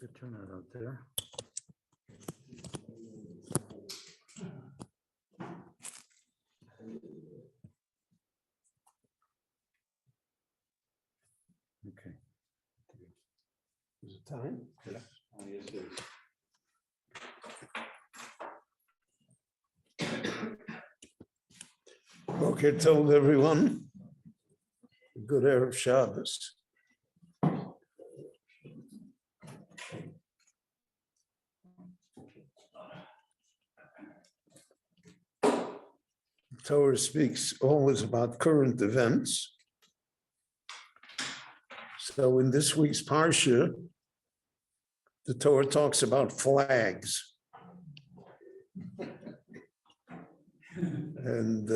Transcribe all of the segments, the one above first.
Good turnout out there. Okay. Is it time? Yes. Yes, it is. Okay, told everyone. Good Erev Shabbos. Torah speaks always about current events. So in this week's Parsha, the Torah talks about flags. And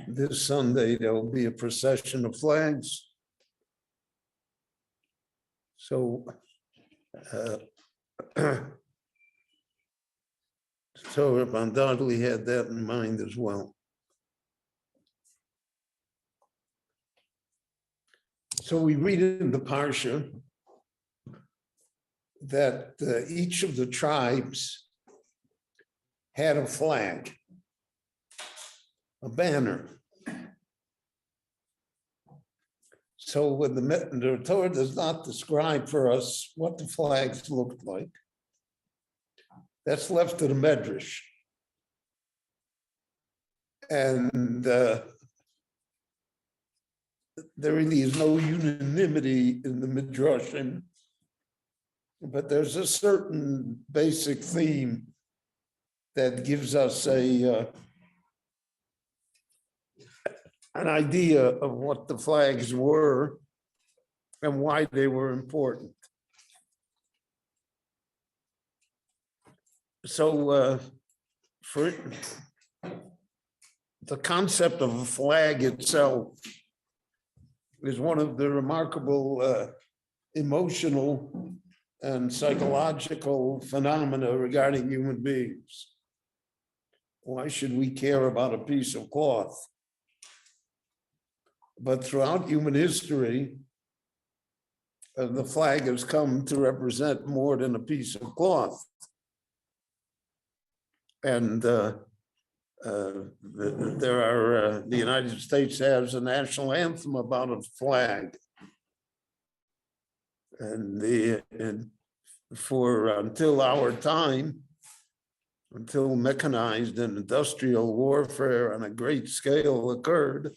this Sunday, there will be a procession of flags. So Torah undoubtedly had that in mind as well. So we read in the Parsha that each of the tribes had a flag, a banner. So when the Torah does not describe for us what the flags looked like, that's left to the Medrash. And there really is no unanimity in the Midrashim, but there's a certain basic theme that gives us an idea of what the flags were and why they were important. So for the concept of a flag itself is one of the remarkable emotional and psychological phenomena regarding human beings. Why should we care about a piece of cloth? But throughout human history, the flag has come to represent more than a piece of cloth. And the United States has a national anthem about a flag. And for until our time, until mechanized and industrial warfare on a great scale occurred,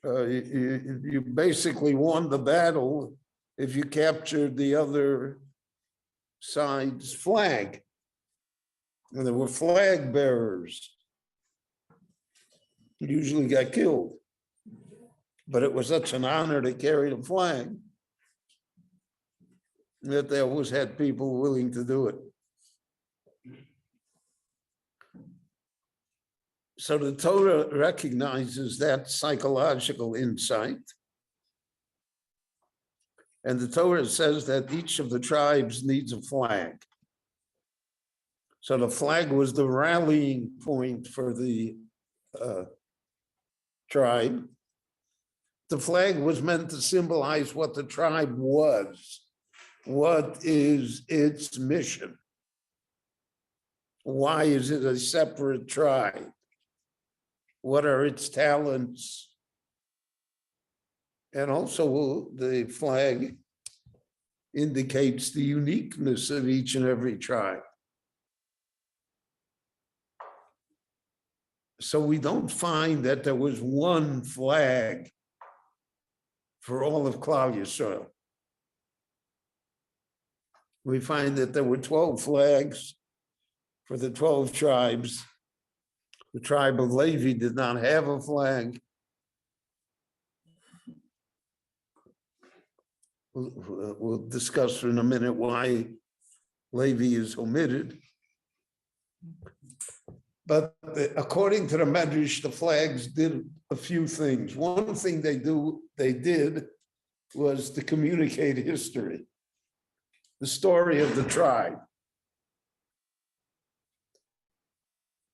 you basically won the battle if you captured the other side's flag. And there were flag bearers who usually got killed. But it was such an honor to carry the flag that they always had people willing to do it. So the Torah recognizes that psychological insight. And the Torah says that each of the tribes needs a flag. So the flag was the rallying point for the tribe. The flag was meant to symbolize what the tribe was. What is its mission? Why is it a separate tribe? What are its talents? And also the flag indicates the uniqueness of each and every tribe. So we don't find that there was one flag for all of Klal Yisrael. We find that there were 12 flags for the 12 tribes. The tribe of Levi did not have a flag. We'll discuss in a minute why Levi is omitted. But according to the Medrash, the flags did a few things. One thing they did was to communicate history, the story of the tribe.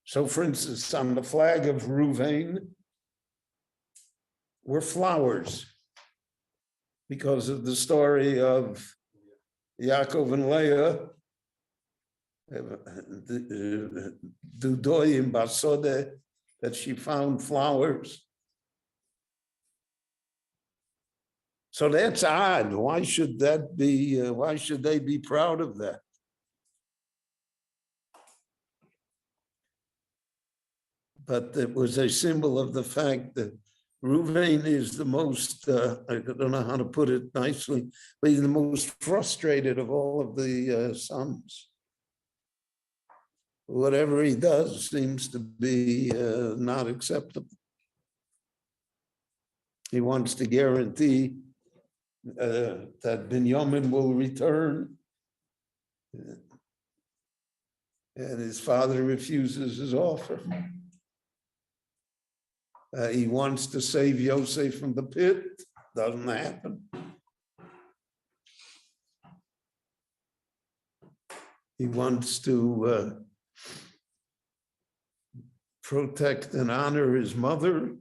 So for instance, on the flag of Reuven were flowers because of the story of Yaakov and Leah, Dudoim Basode, that she found flowers. So that's odd. Why should that be? Why should they be proud of that? But it was a symbol of the fact that Reuven is the most, I don't know how to put it nicely, but he's the most frustrated of all of the sons. Whatever he does seems to be not acceptable. He wants to guarantee that Binyamin will return. And his father refuses his offer. He wants to save Yosef from the pit. Doesn't happen. He wants to protect and honor his mother.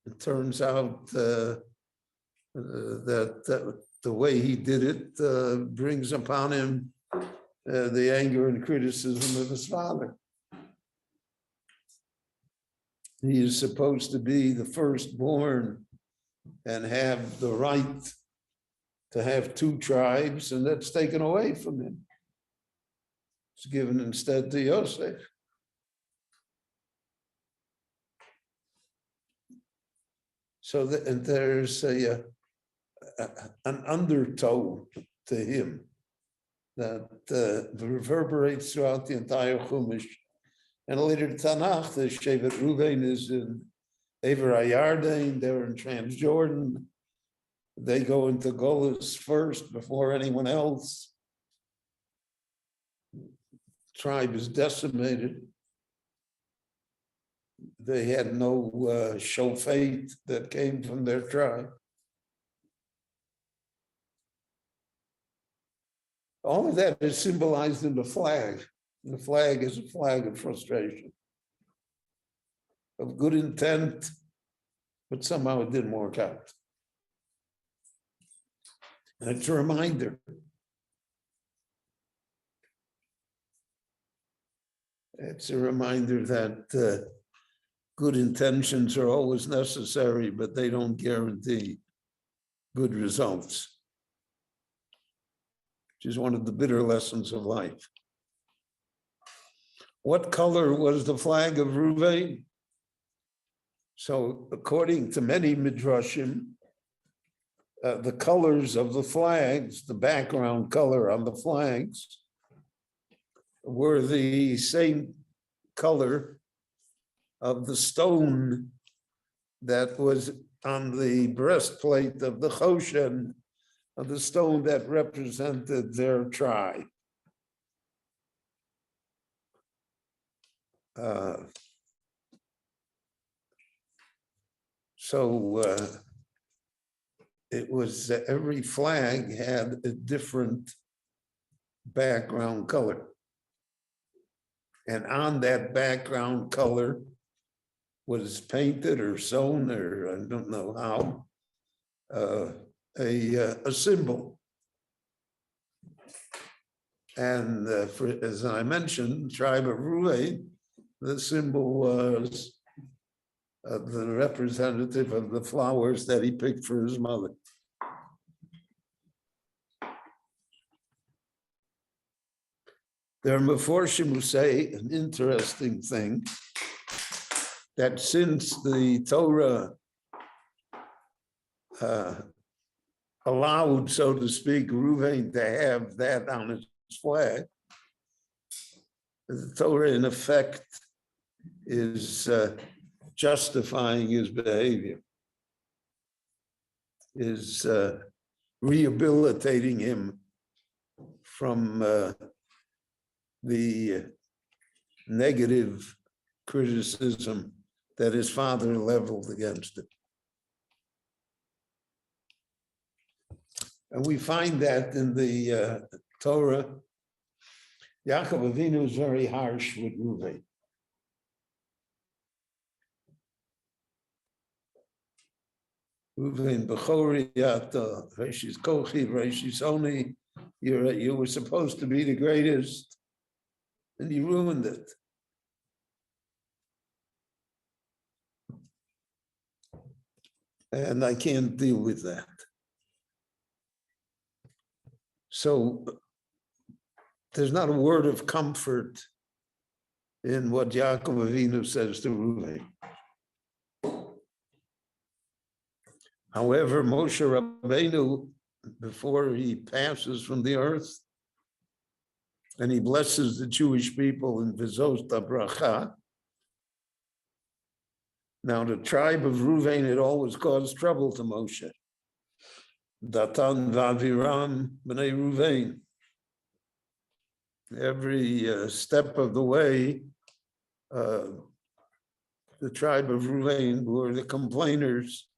It turns out that the way he did it brings upon him the anger and criticism of his father. He is supposed to be the firstborn and have the right to have two tribes, and that's taken away from him. It's given instead to Yosef. So there's an undertone to him that reverberates throughout the entire Chumash. And later Tanakh, the Shevet Ruvain is in Ever Ayardain, they're in Transjordan. They go into Golis first before anyone else. Tribe is decimated. They had no shofet that came from their tribe. All of that is symbolized in the flag. The flag is a flag of frustration, of good intent, but somehow it didn't work out. And it's a reminder. It's a reminder that good intentions are always necessary, but they don't guarantee good results, which is one of the bitter lessons of life. What color was the flag of Reuven? So according to many midrashim, the colors of the flags, the background color on the flags, were the same color of the stone that was on the breastplate of the Choshen, of the stone that represented their tribe. It was every flag had a different background color. And on that background color was painted or sewn, or I don't know how, a symbol. And as I mentioned, tribe of Reuven, the symbol was the representative of the flowers that he picked for his mother. There are Meforshim who say an interesting thing, that since the Torah allowed, so to speak, Reuven to have that on his flag, the Torah in effect is justifying his behavior, is rehabilitating him from the negative criticism that his father leveled against him. And we find that in the Torah. Yaakov Avinu is very harsh with Reuven. Reuven Bechori Yata, Reshis Kochi, Reshis Oni. You were supposed to be the greatest, and you ruined it. And I can't deal with that. So there's not a word of comfort in what Yaakov Avinu says to Reuven. However, Moshe Rabbeinu, before he passes from the earth, and he blesses the Jewish people in Vizos Bracha. Now, the tribe of Reuven had always caused trouble to Moshe. Datan v'Aviram b'nei Reuven. Every step of the way, the tribe of Reuven were the complainers.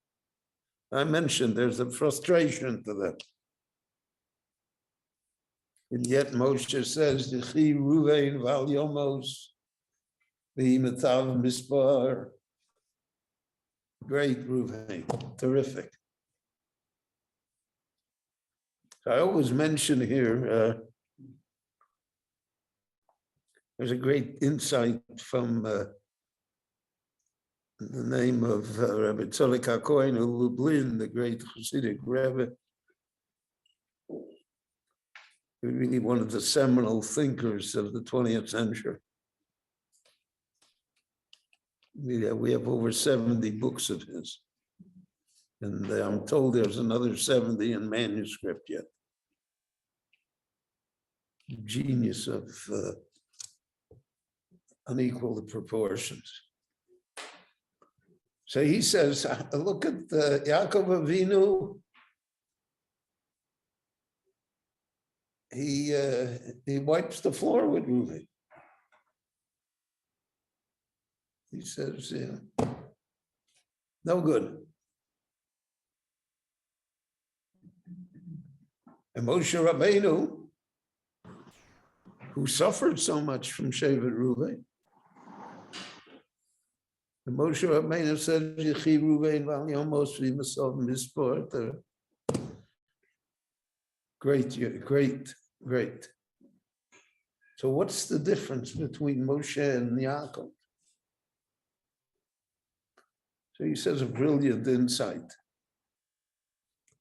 I mentioned there's a frustration to them. And yet Moshe says, D'chi Reuven v'al yomos v'imetav mispar. Great Reuven, terrific. I always mention here, there's a great insight from the name of Rabbi Tzolek HaKohen of Lublin, the great Hasidic Rebbe. Really one of the seminal thinkers of the 20th century. We have over 70 books of his. And I'm told there's another 70 in manuscript yet. Genius of unequal proportions. So he says, look at Yaakov Avinu. He wipes the floor with Reuven. He says, yeah, no good. And Moshe Rabbeinu, who suffered so much from Shevet Reuven, and Moshe Rabbeinu said, Yechi Reuven v'al yomos v'masov mispor. Great. So what's the difference between Moshe and Yaakov? So he says a brilliant insight.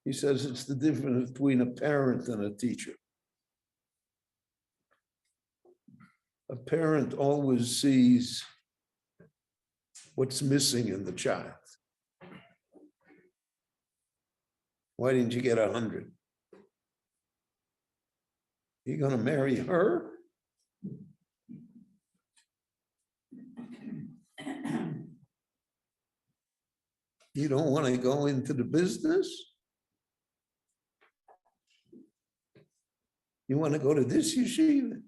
He says it's the difference between a parent and a teacher. A parent always sees what's missing in the child. Why didn't you get 100? You gonna marry her? You don't want to go into the business? You want to go to this yeshiva?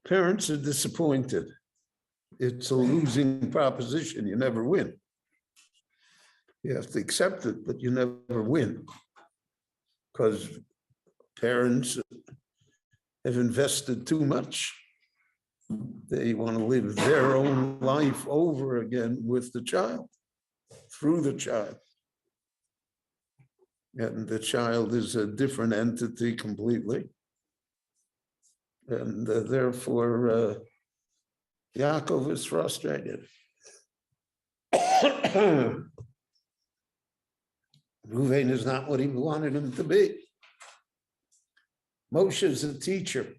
Parents are disappointed. It's a losing proposition. You never win. You have to accept it, but you never win. Because parents have invested too much. They want to live their own life over again with the child, through the child. And the child is a different entity completely. And therefore, Yaakov is frustrated. Reuven is not what he wanted him to be. Moshe is a teacher.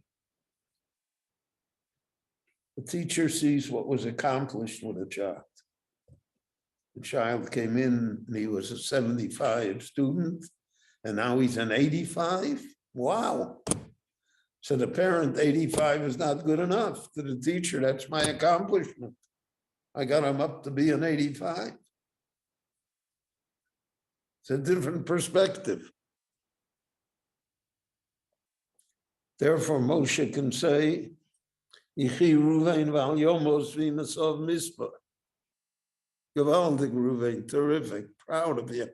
The teacher sees what was accomplished with a child. The child came in and he was a 75 student, and now he's an 85. Wow. So the parent, 85 is not good enough. To the teacher, that's my accomplishment. I got him up to be an 85. It's a different perspective. Therefore, Moshe can say, Yechi Reuven v'al yomos v'masov mispar. Gewaldig, Reuven, terrific, proud of you.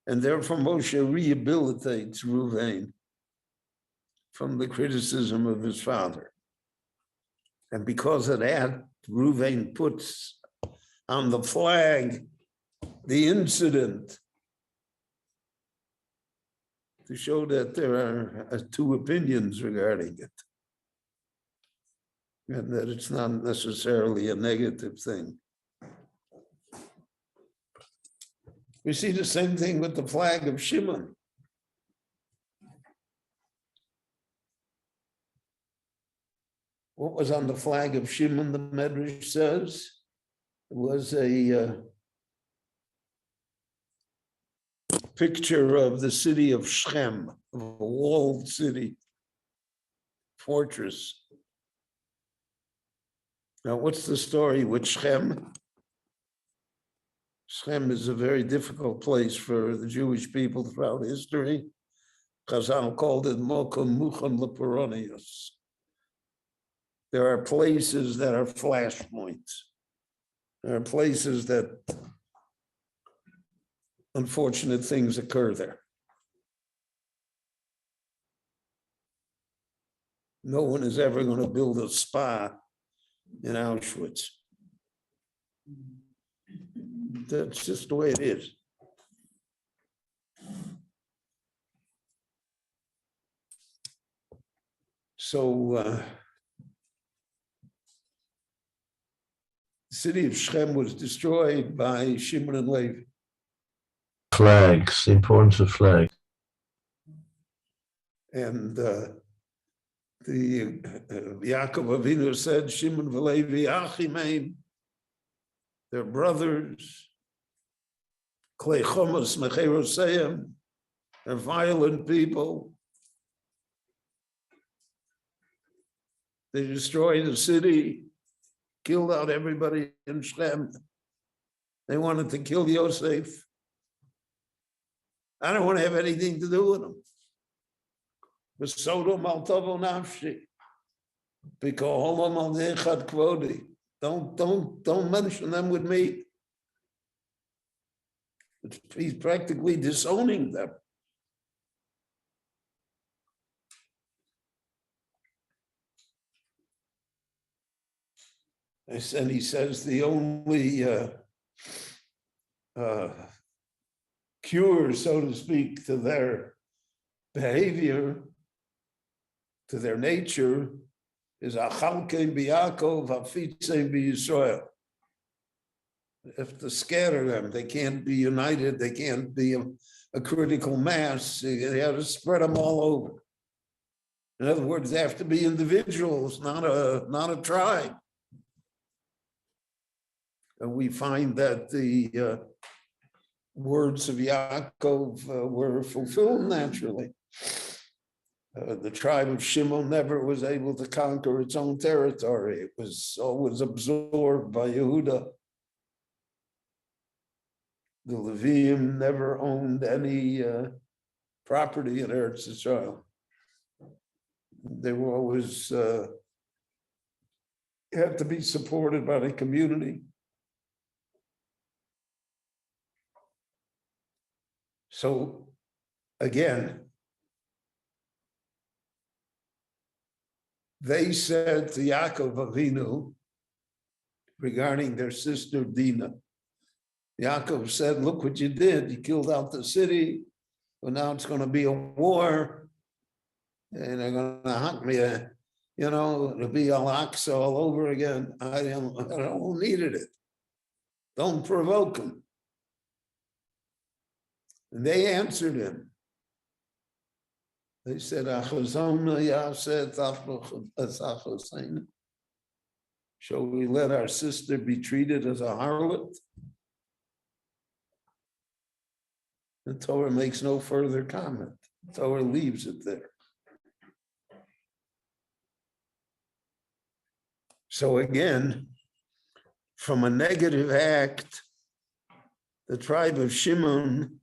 And therefore Moshe rehabilitates Reuven from the criticism of his father. And because of that, Reuven puts on the flag the incident to show that there are two opinions regarding it, and that it's not necessarily a negative thing. We see the same thing with the flag of Shimon. What was on the flag of Shimon, the Medrash says? It was a picture of the city of Shechem, of a walled city, fortress. Now, what's the story with Shechem? Shechem is a very difficult place for the Jewish people throughout history. Chazal called it Mokom Mucham Leperonius. There are places that are flashpoints. There are places that unfortunate things occur there. No one is ever going to build a spa in Auschwitz. That's just the way it is. So the city of Shechem was destroyed by Shimon and Levi. Flags, the importance of flags. And Yaakov Avinu said, Shimon v'Levi achimein, they're brothers. Klei chomas mecheroseim, they're violent people. They destroyed the city, killed out everybody in Shechem. They wanted to kill Yosef. I don't want to have anything to do with them. V'sodom al tovo nafshi, b'koholom al nechad kvodi. Don't mention them with me. He's practically disowning them. And he says the only cure, so to speak, to their behavior, to their nature, is achalkein b'Yaakov, hafitzein b'Yisrael. If to scatter them, they can't be united, they can't be a critical mass, they have to spread them all over. In other words, they have to be individuals, not a tribe. And we find that the words of Yaakov were fulfilled naturally. The tribe of Shimon never was able to conquer its own territory. It was always absorbed by Yehuda. The Levium never owned any property in Eretz Yisrael. They were always had to be supported by the community. So again, they said to Yaakov Avinu regarding their sister Dinah. Yaakov said, look what you did. You killed out the city. Well, now it's going to be a war. And they're going to hunt me, it'll be Al-Aqsa all over again. I don't needed it. Don't provoke him. And they answered him. They said, shall we let our sister be treated as a harlot? The Torah makes no further comment. The Torah leaves it there. So again, from a negative act, the tribe of Shimon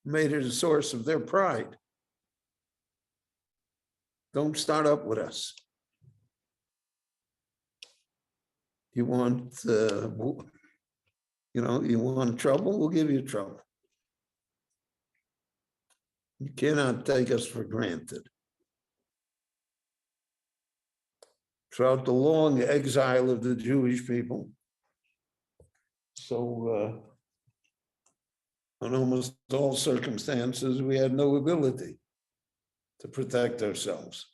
made it a source of their pride. Don't start up with us. You want, you want trouble, we'll give you trouble. You cannot take us for granted. Throughout the long exile of the Jewish people, so in almost all circumstances, we had no ability to protect ourselves.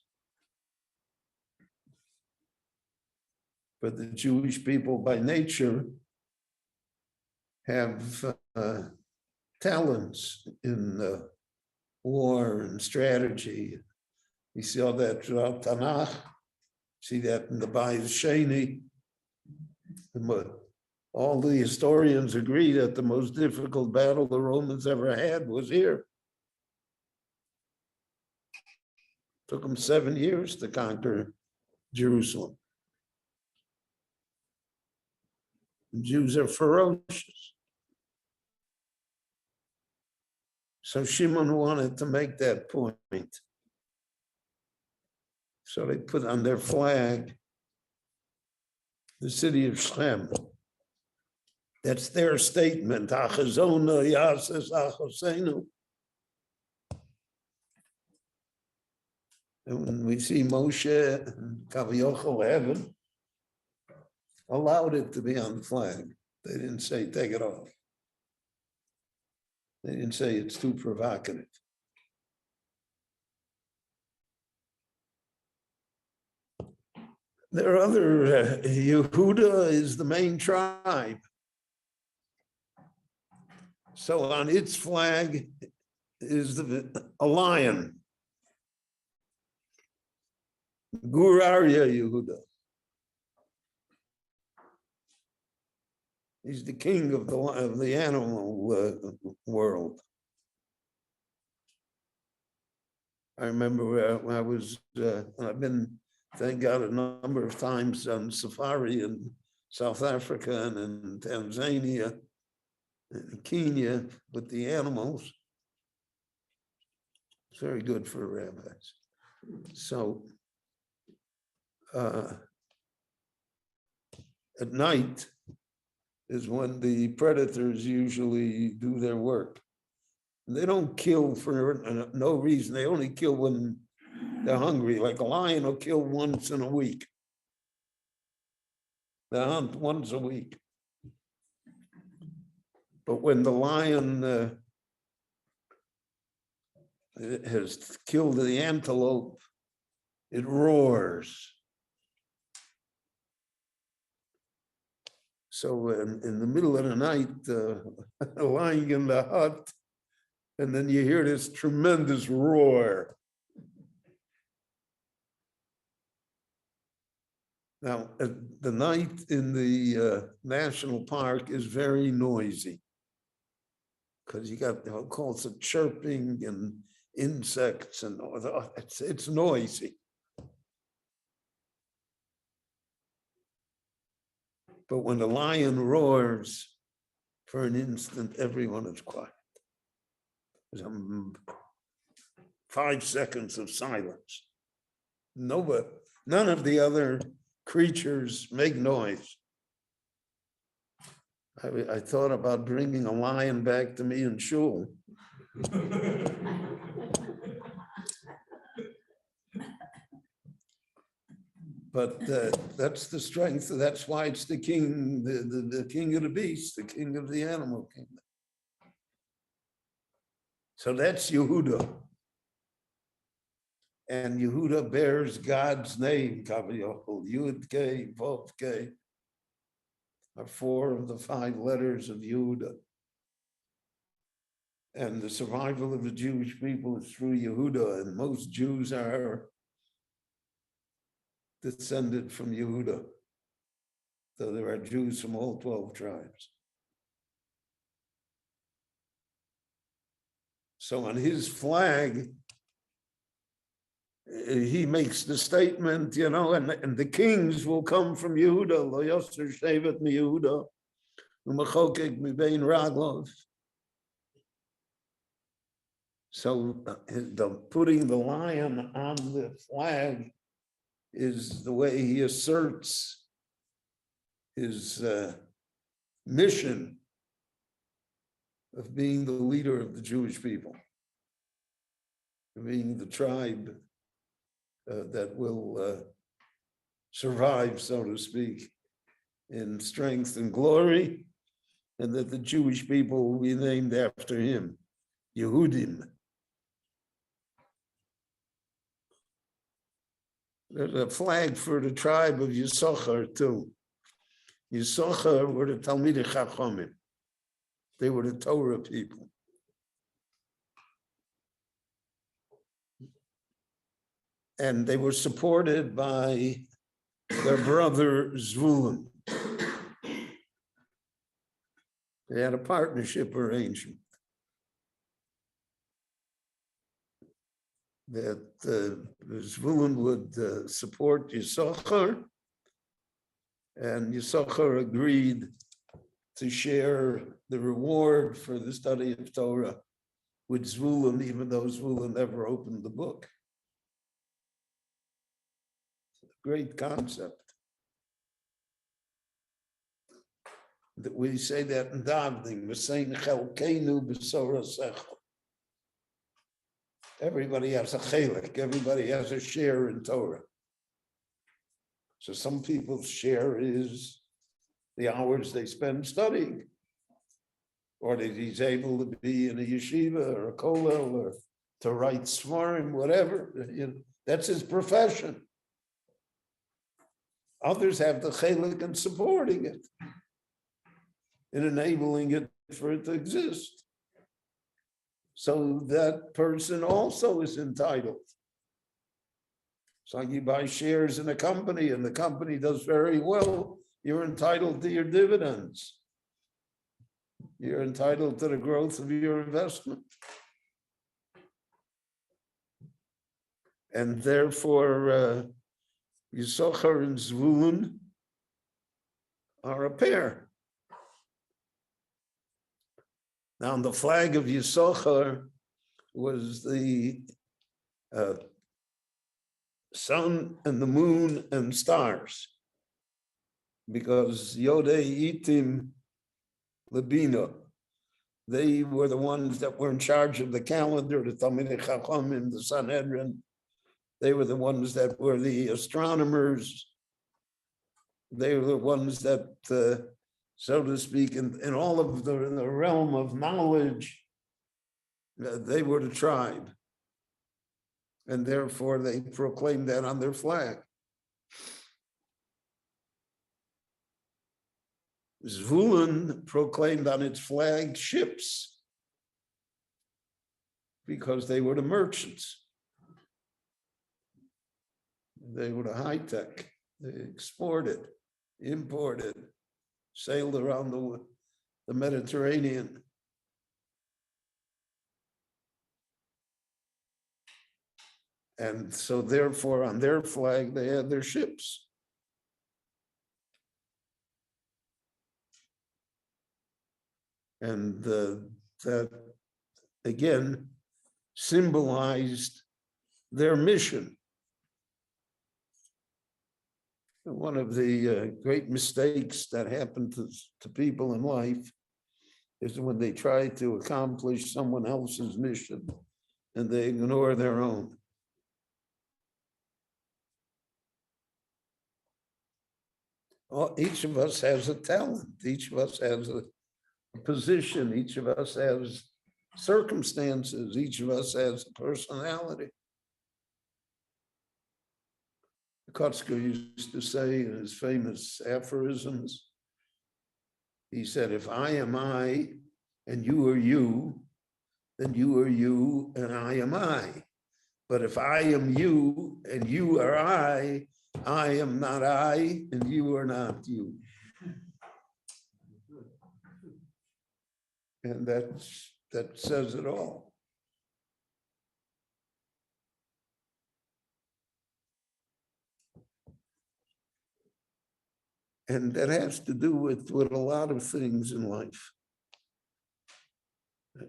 But the Jewish people by nature have talents in war and strategy. We see all that throughout Tanakh, see that in the Bayis Sheni. All the historians agree that the most difficult battle the Romans ever had was here. Took them 7 years to conquer Jerusalem. The Jews are ferocious. So Shimon wanted to make that point. So they put on their flag the city of Shechem. That's their statement. Achazona yases achosenu. And when we see Moshe and Kaviochel heaven, allowed it to be on the flag. They didn't say take it off. They didn't say it's too provocative. There are other, Yehuda is the main tribe. So on its flag is a lion. Gur Aryeh Yehuda. He's the king of the animal world. I remember when I was, I've been, thank God, a number of times on safari in South Africa and in Tanzania, and Kenya with the animals. It's very good for rabbis. So at night is when the predators usually do their work. They don't kill for no reason. They only kill when they're hungry. Like a lion will kill once in a week. They hunt once a week. But when the lion has killed the antelope, it roars. So in the middle of the night, lying in the hut, and then you hear this tremendous roar. Now, the night in the national park is very noisy because you got all sorts of chirping and insects and it's noisy. But when the lion roars, for an instant, everyone is quiet. There's 5 seconds of silence. None of the other creatures make noise. I thought about bringing a lion back to me in shul. But that's the strength. That's why it's the king, the king of the beast, the king of the animal kingdom. So that's Yehuda. And Yehuda bears God's name, Kaviyachol, Yud Kei, Vav Kei, are 4 of the 5 letters of Yehuda. And the survival of the Jewish people is through Yehuda, and most Jews are descended from Yehuda. So there are Jews from all 12 tribes. So on his flag, he makes the statement, and the kings will come from Yehuda. Lo Yosser Shevet mi Yehuda, u'machokek mi bein Raglov. So putting the lion on the flag is the way he asserts his mission of being the leader of the Jewish people, being the tribe that will survive, so to speak, in strength and glory, and that the Jewish people will be named after him, Yehudim. There's a flag for the tribe of Yisachar too. Yisachar were the Talmidei Chachamim. They were the Torah people. And they were supported by their brother Zvulun. They had a partnership arrangement that Zvulun would support Yisachar, and Yisachar agreed to share the reward for the study of Torah with Zvulun, even though Zvulun never opened the book. Great concept. That we say that in davening, V'sein chelkeinu b'sorah sechel. Everybody has a chelik, everybody has a share in Torah. So some people's share is the hours they spend studying, or that he's able to be in a yeshiva or a kollel or to write svarim, whatever. You know, that's his profession. Others have the chelik in supporting it, in enabling it for it to exist. So that person also is entitled. It's like you buy shares in a company and the company does very well, you're entitled to your dividends. You're entitled to the growth of your investment. And therefore, Yisachar and Zvulun are a pair. Now, on the flag of Yisachar was the sun and the moon and stars, because Yodei Itim Labina, they were the ones that were in charge of the calendar, the Talmidei Chachamim, the Sanhedrin. They were the ones that were the astronomers. They were the ones that, so to speak, in all of the realm of knowledge, they were the tribe. And therefore they proclaimed that on their flag. Zvulun proclaimed on its flag ships, because they were the merchants. They were the high tech. They exported, imported, sailed around the Mediterranean. And so therefore on their flag, they had their ships. And that again symbolized their mission. One of the great mistakes that happen to people in life is when they try to accomplish someone else's mission and they ignore their own. Each of us has a talent. Each of us has a position. Each of us has circumstances. Each of us has a personality. Kotzker used to say in his famous aphorisms, he said, if I am I and you are you, then you are you and I am I. But if I am you and you are I am not I and you are not you. And that says it all. And that has to do with a lot of things in life.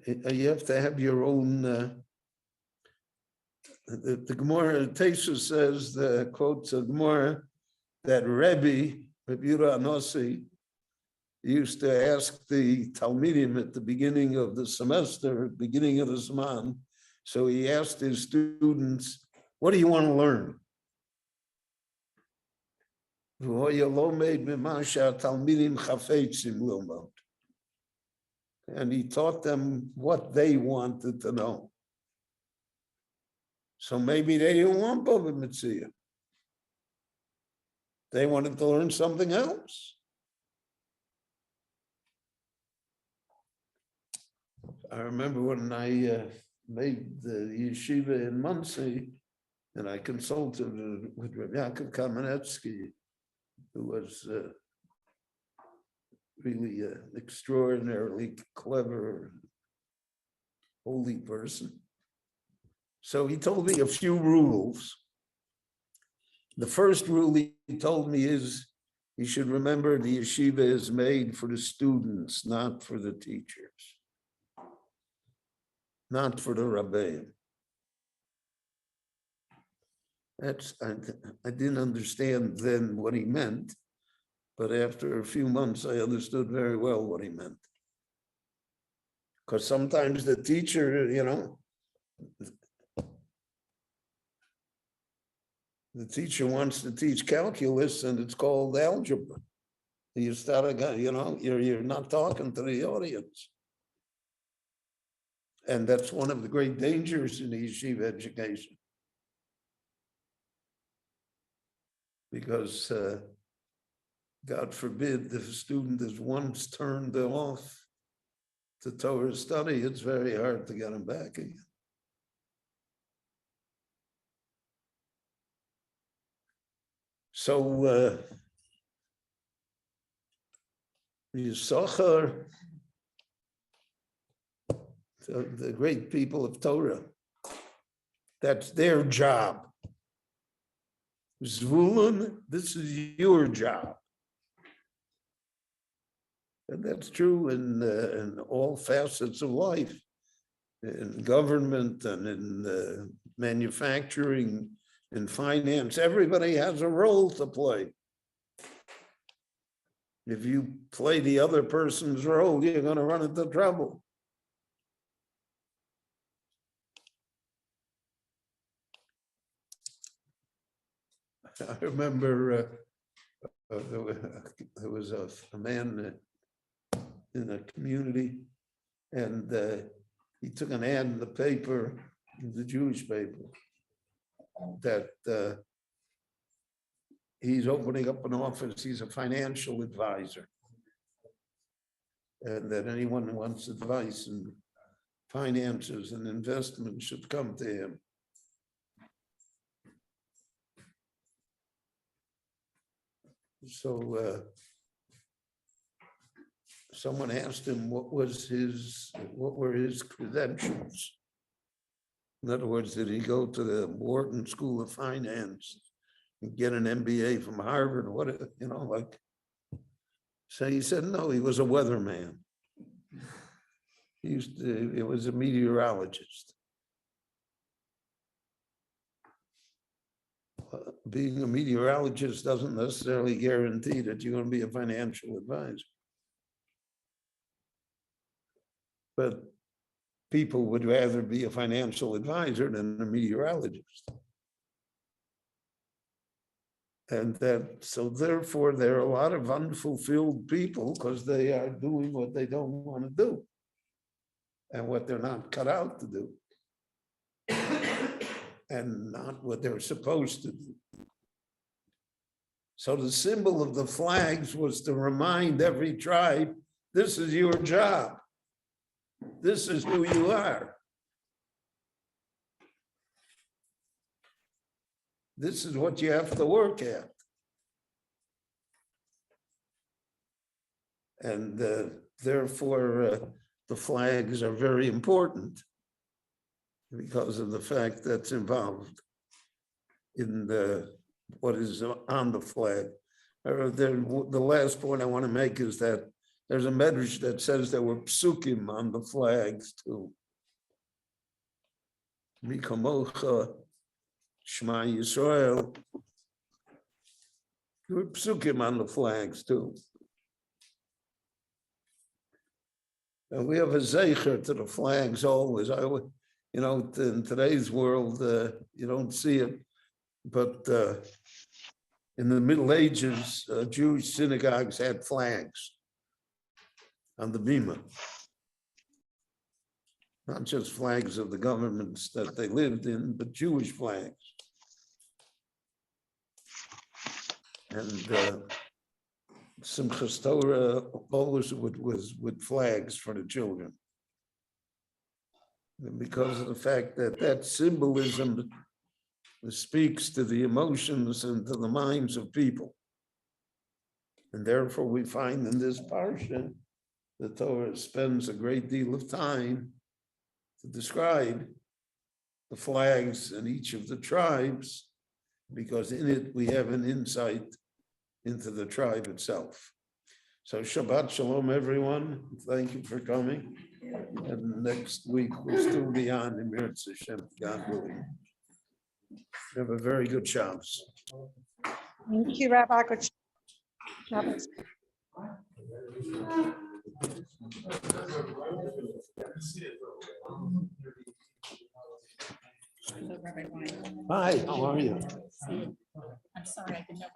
You have to have your own, the Gemara, Tesis says, quotes a Gemara, that Rebbe Rabbi Anossi used to ask the Talmidim at the beginning of the semester, beginning of the Zman. So he asked his students, what do you want to learn? And he taught them what they wanted to know. So maybe they didn't want Bava Metzia. They wanted to learn something else. I remember when I made the yeshiva in Monsey, and I consulted with Rabbi Yaakov Kamenetsky, who was really an extraordinarily clever, holy person. So he told me a few rules. The first rule he told me is you should remember the yeshiva is made for the students, not for the teachers, not for the rabbeim. I didn't understand then what he meant, but after a few months, I understood very well what he meant. Because sometimes the teacher, the teacher wants to teach calculus and it's called algebra. You start, you're not talking to the audience. And that's one of the great dangers in the yeshiva education. Because God forbid, if a student is once turned off to Torah study, it's very hard to get him back again. So, Yisachar, the great people of Torah, that's their job. Zvulun, this is your job. And that's true in all facets of life, in government and in manufacturing, in finance. Everybody has a role to play. If you play the other person's role, you're going to run into trouble. I remember there was a man in a community, and he took an ad in the paper, the Jewish paper, that he's opening up an office. He's a financial advisor, and that anyone who wants advice in finances and investment should come to him. So someone asked him what were his credentials. In other words, did he go to the Wharton School of Finance and get an MBA from Harvard? So he said, no, he was a weatherman. He was a meteorologist. Being a meteorologist doesn't necessarily guarantee that you're going to be a financial advisor. But people would rather be a financial advisor than a meteorologist. And so therefore, there are a lot of unfulfilled people because they are doing what they don't want to do and what they're not cut out to do and not what they're supposed to do. So the symbol of the flags was to remind every tribe, this is your job. This is who you are. This is what you have to work at. And therefore, the flags are very important because of the fact that's involved in what is on the flag. The last point I want to make is that there's a medrash that says there were psukim on the flags too. Mi kamocha, Shema Yisrael. There were psukim on the flags too. And we have a zeicher to the flags always. In today's world, you don't see it, but in the Middle Ages, Jewish synagogues had flags on the bima. Not just flags of the governments that they lived in, but Jewish flags. And Simchas Torah always was with flags for the children. And because of the fact that that symbolism speaks to the emotions and to the minds of people. And therefore we find in this parsha, the Torah spends a great deal of time to describe the flags in each of the tribes, because in it we have an insight into the tribe itself. So Shabbat Shalom, everyone. Thank you for coming. And next week we'll still be on in Mirz Hashem, God willing. Have a very good Shabbos. Thank you, Rabbi. Good Shabbos. Hi, how are you? I'm sorry, I didn't know.